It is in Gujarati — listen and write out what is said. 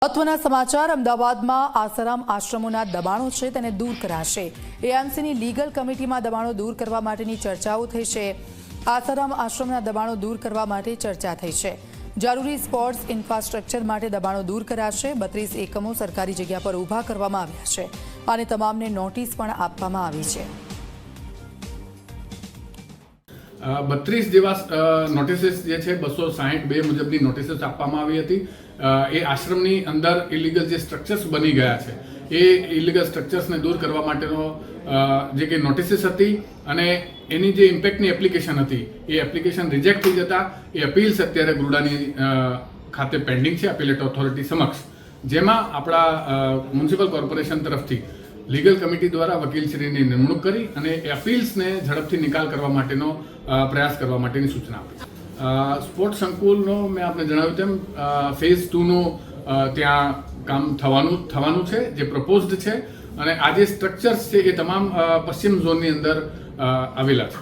મહત્વના સમાચાર અમદાવાદમાં આસારામ આશ્રમોના દબાણો છે તેને દૂર કરાશે। એએમસીની લીગલ કમિટીમાં દબાણો દૂર કરવા માટેની ચર્ચાઓ થઈ છે। આસારામ આશ્રમના દબાણો દૂર કરવા માટે ચર્ચા થઈ છે। જરૂરી સ્પોર્ટ્સ ઇન્ફ્રાસ્ટ્રક્ચર માટે દબાણો દૂર કરાશે। 32 એકમો સરકારી જગ્યા પર ઊભા કરવામાં આવ્યા છે અને તમામને નોટિસ પણ આપવામાં આવી છે। 32 જેવા નોટિસીસ જે છે 262 મુજબની નોટિસીસ આપવામાં આવી હતી। એ આશ્રમની અંદર ઇલીગલ જે સ્ટ્રક્ચર્સ બની ગયા છે એ ઇલીગલ સ્ટ્રક્ચર્સને દૂર કરવા માટેનો જે કે નોટિસીસ હતી અને એની જે ઇમ્પેક્ટની એપ્લિકેશન હતી એ એપ્લિકેશન રિજેક્ટ થઈ જતા એ અપીલ્સ અત્યારે ગુરડાની ખાતે પેન્ડિંગ છે અપીલેટ ઓથોરિટી સમક્ષ, જેમાં આપણા મ્યુનિસિપલ કોર્પોરેશન તરફથી લીગલ કમિટી દ્વારા વકીલશ્રીની નિમણૂક કરી અને એ અપીલ્સને ઝડપથી નિકાલ કરવા માટેનો પ્રયાસ કરવા માટેની સૂચના આપી। સ્પોર્ટ સંકુલનો મેં આપને જણાવ્યું તેમ ફેઝ 2નું ત્યાં કામ થવાનું છે, જે પ્રપોઝડ છે અને આ જે સ્ટ્રક્ચર્સ છે એ તમામ પશ્ચિમ ઝોનની અંદર આવેલા છે।